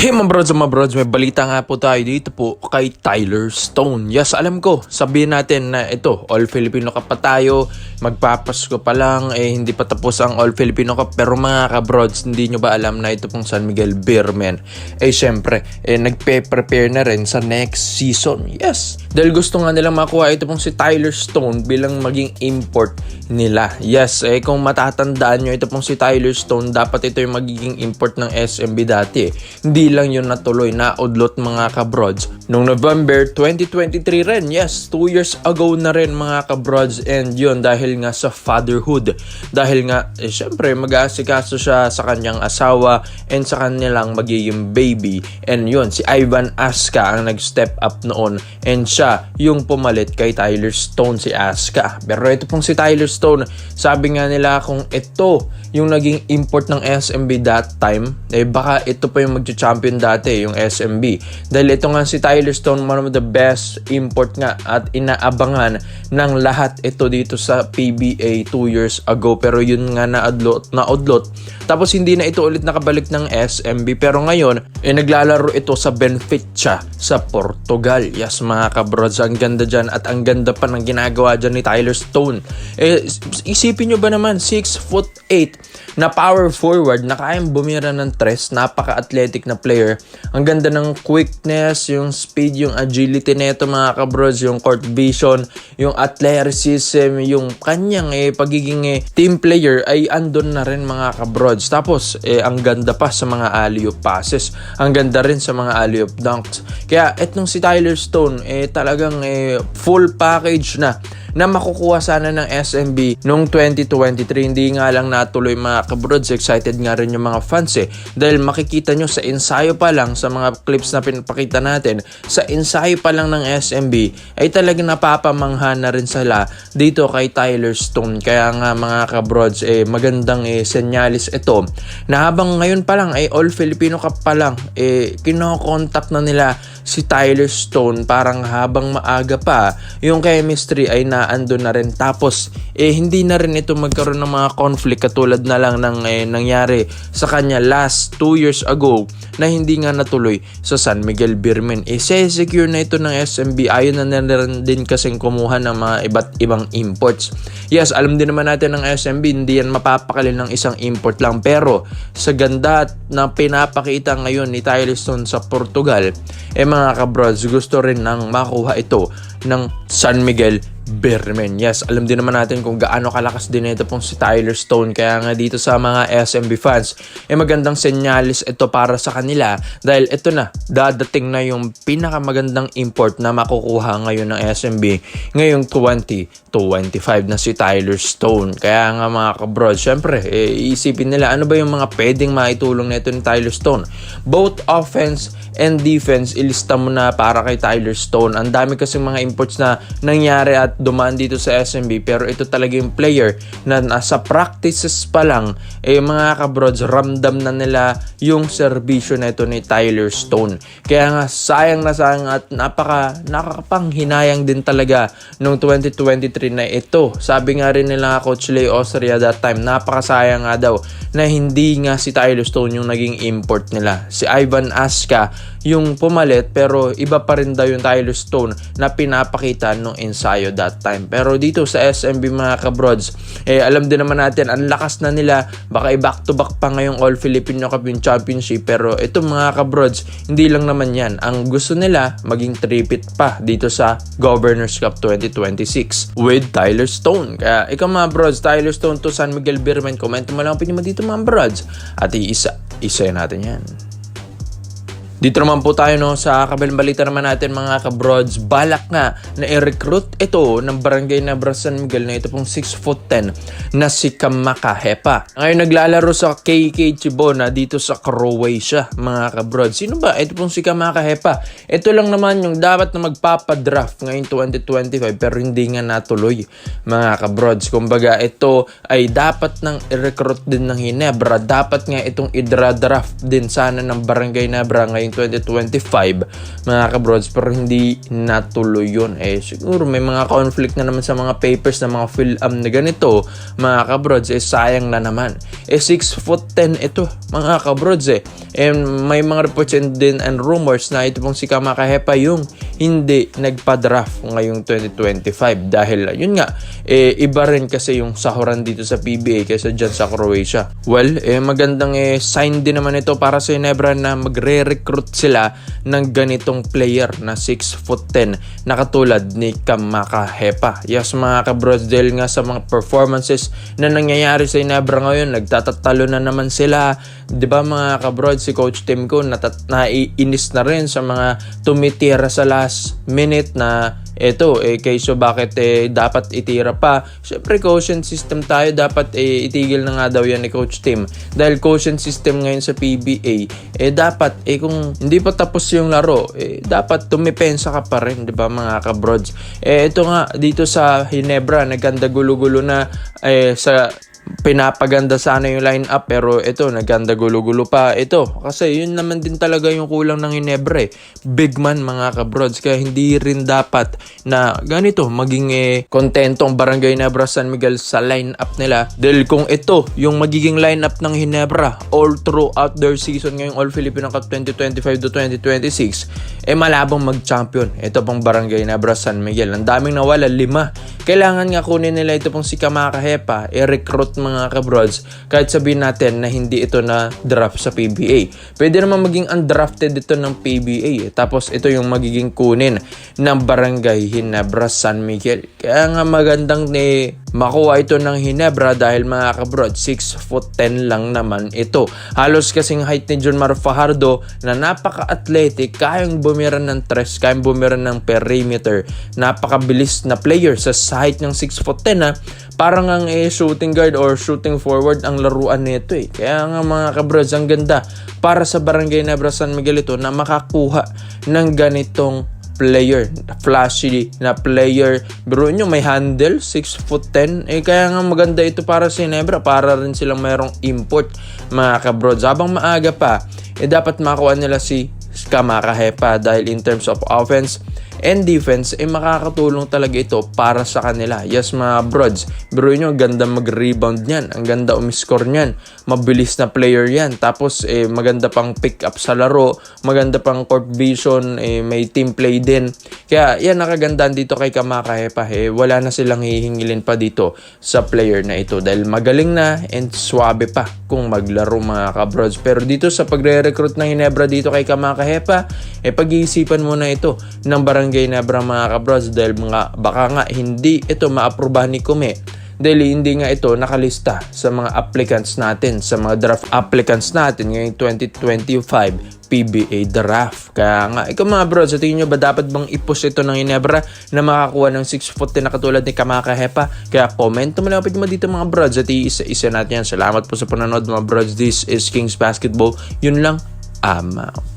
Hey mga brods, may balita nga po tayo dito po kay Tyler Stone. Yes, alam ko, sabihin natin na ito, All Filipino Cup pa tayo, magpapasko pa lang, hindi pa tapos ang All Filipino Cup. Pero mga kabrods, hindi nyo ba alam na ito pong San Miguel Beermen? Syempre, nagpe-prepare na rin sa next season. Yes, dahil gusto nga nilang makuha ito pong si Tyler Stone bilang maging import nila. Yes, kung matatandaan nyo, ito pong si Tyler Stone, dapat ito yung magiging import ng SMB dati. Hindi lang yun natuloy, naudlot mga kabrods. Noong November 2023 rin, yes, 2 years ago na rin mga kabrods. And yun, dahil nga sa fatherhood. Dahil nga, syempre, mag-aasikaso siya sa kanyang asawa and sa kanilang magiging baby. And yun, si Ivan Aska ang nag-step up noon. And siya yung pumalit kay Tyler Stone, si Aska. Pero ito pong si Tyler Stone, sabi nga nila kung ito yung naging import ng SMB that time, baka ito pa yung mag-champion dati, yung SMB. Dahil ito nga si Tyler Stone, one of the best import nga at inaabangan ng lahat ito dito sa PBA 2 years ago. Pero yun nga naudlot. Tapos hindi na ito ulit nakabalik ng SMB. Pero ngayon, naglalaro ito sa Benfica sa Portugal. Yes mga kabrods, ang ganda dyan at ang ganda pa ng ginagawa dyan ni Tyler Stone. Isipin nyo ba naman, 6'8" na power forward na kayang bumira ng tres, napaka-athletic na player. Ang ganda ng quickness, yung speed, yung agility nito mga kabrods, yung court vision, yung athleticism, yung kanyang pagiging team player ay andon na rin mga kabrods. Tapos ang ganda pa sa mga alley-oop passes, ang ganda rin sa mga alley-oop dunks. Kaya etong si Tyler Stone talagang full package na makukuha sana ng SMB noong 2023. Hindi nga lang natuloy mga kabrods. Excited nga rin yung mga fans dahil makikita nyo sa ensayo pa lang, sa mga clips na pinapakita natin, sa ensayo pa lang ng SMB ay talagang napapamangha na rin sila dito kay Tyler Stone. Kaya nga mga kabrods, magandang senyalis ito na habang ngayon pa lang All Filipino Cup pa lang, kinokontak na nila si Tyler Stone. Parang habang maaga pa, yung chemistry ay naandun na rin. Tapos hindi na rin ito magkaroon ng mga conflict katulad na lang ng nangyari sa kanya last 2 years ago na hindi nga natuloy sa San Miguel Beermen. Secure na ito ng SMB. Ayun na rin din kasing kumuha ng mga iba't ibang imports. Yes, alam din naman natin ng SMB, hindi yan mapapakali ng isang import lang. Pero sa ganda na pinapakita ngayon ni Tyler Stone sa Portugal, mga kabrods, gusto rin nang makuha ito ng San Miguel Beermen. Yes, alam din naman natin kung gaano kalakas din ito pong si Tyler Stone. Kaya nga dito sa mga SMB fans, magandang senyalis ito para sa kanila dahil ito na, dadating na yung pinakamagandang import na makukuha ngayon ng SMB ngayong 2025 na si Tyler Stone. Kaya nga mga kabrods, syempre, isipin nila ano ba yung mga pwedeng maitulong na ito ni Tyler Stone. Both offense and defense, ilista mo na para kay Tyler Stone. Ang dami kasi mga imports na nangyari at dumaan dito sa SMB, pero ito talaga yung player na nasa practices pa lang, mga kabrods, ramdam na nila yung serbisyo na ito ni Tyler Stone. Kaya nga sayang na sayang at nakakapanghinayang din talaga noong 2023 na ito. Sabi nga rin nila Coach Leo Austria that time, napakasayang nga daw na hindi nga si Tyler Stone yung naging import nila. Si Ivan Aska yung pumalit, pero iba pa rin daw yung Tyler Stone na pinapakita nung ensayo that time. Pero dito sa SMB mga kabrods, alam din naman natin, ang lakas na nila. Baka back to back pa ngayong All Filipino Cup yung championship. Pero ito mga kabrods, hindi lang naman yan. Ang gusto nila, maging tripit pa dito sa Governors Cup 2026 with Tyler Stone. Kaya ikaw mga brods, Tyler Stone to San Miguel Beermen, comment mo lang opinion mo dito mga brods. At isa natin yan. Dito naman po tayo sa kabilang balita naman natin mga kabrods. Balak nga na i-recruit ito ng Barangay Nebra San Miguel na ito pong 6'10" na si Kamaka Hepa. Ngayon naglalaro sa KK Chibona dito sa Croatia mga kabrods. Sino ba? Ito pong si Kamaka Hepa. Ito lang naman yung dapat na magpapadraft ngayong 2025 pero hindi nga natuloy mga kabrods. Kumbaga ito ay dapat nang i-recruit din ng Hinebra. Dapat nga itong i-draft din sana ng Barangay Nebra ngayong ngayong 2025 mga kabrods, pero hindi natuloy yun. Siguro may mga conflict na naman sa mga papers na mga PhilAm na ganito mga kabrods, sayang na naman. 6'10" ito mga kabrods and may mga reports din and rumors na ito pong si Kamaka Hepa yung hindi nagpa-draft ngayong 2025 dahil yun nga iba rin kasi yung sahuran dito sa PBA kaysa dyan sa Croatia. Well, magandang sign din naman ito para sa Ginebra na magre-recruit sila ng ganitong player na 6'10" na katulad ni Kamaka Hepa. Yes mga kabrods, dahil nga sa mga performances na nangyayari sa Ginebra ngayon, nagtatatalo na naman sila. Diba mga kabrods, si Coach Tim ko naiinis na rin sa mga tumitira sa last minute na eto kaysa bakit dapat itira pa. Syempre quotient system tayo, dapat itigil na nga daw yan ni Coach Tim dahil quotient system ngayon sa PBA dapat kung hindi pa tapos yung laro dapat tumipensa ka pa rin, di ba mga kabrods. Ito nga dito sa Ginebra naganda gulo-gulo na sa pinapaganda sana yung lineup pero ito naganda gulo-gulo pa ito kasi yun naman din talaga yung kulang ng Ginebra big man mga kabrods, kaya hindi rin dapat na ganito maging kontentong Barangay Ginebra San Miguel sa lineup nila dahil kung ito yung magiging lineup ng Ginebra all throughout their season ngayong All Filipino Cup 2025 to 2026 malabong mag-champion ito pong Barangay Ginebra San Miguel. Ang daming nawala, 5. Kailangan nga kunin nila ito pong si Kamaka Hepa recruit mga kabrods kahit sabihin natin na hindi ito na draft sa PBA. Pwede naman maging undrafted ito ng PBA tapos ito yung magiging kunin ng Barangay Ginebra San Miguel. Kaya nga magandang makuha ito ng Ginebra dahil mga kabrods 6'10" lang naman ito. Halos kasing height ni Jonmar Fajardo na napaka-athletic, kayang bumira ng tres, kayang bumira ng perimeter, napakabilis na player sa height ng 6'10" parang ang shooting guard or shooting forward ang laruan nito Kaya nga mga kabrods, ang ganda para sa Barangay Ginebra San Miguel ito na makakuha ng ganitong player, flashy na player. Biro nyo may handle 6'10", kaya nga maganda ito para sa Ginebra, para rin silang mayroong import mga kabrods. Habang maaga pa dapat makuha nila si Kamaka Hepa dahil in terms of offense and defense makakatulong talaga ito para sa kanila. Yes mga brods, biro nyo, ganda mag-rebound niyan, ang ganda umiscore niyan, mabilis na player yan, tapos maganda pang pick up sa laro, maganda pang court vision, may team play din. Kaya yan nakagandaan dito kay Kamaka Hepa wala na silang hihingilin pa dito sa player na ito dahil magaling na and swabe pa kung maglaro mga kabrods. Pero dito sa pagre-recruit ng Ginebra dito kay Kamaka Hepa pag-iisipan muna ito ng Barangay Ginebra mga kabrods dahil baka nga hindi ito ma-aprobahan ni Kume dahil hindi nga ito nakalista sa mga applicants natin, sa mga draft applicants natin ngayong 2025 PBA draft. Kaya nga, ikaw mga bro, sa tingin nyo ba dapat bang i-push ito ng Ginebra na makakuha ng 6'10" na katulad ni Kamaka Hepa? Kaya comment mo lang mo dito mga bro, at isa natin yan. Salamat po sa panonood mga bro. This is Kings Basketball. Yun lang, I'm out.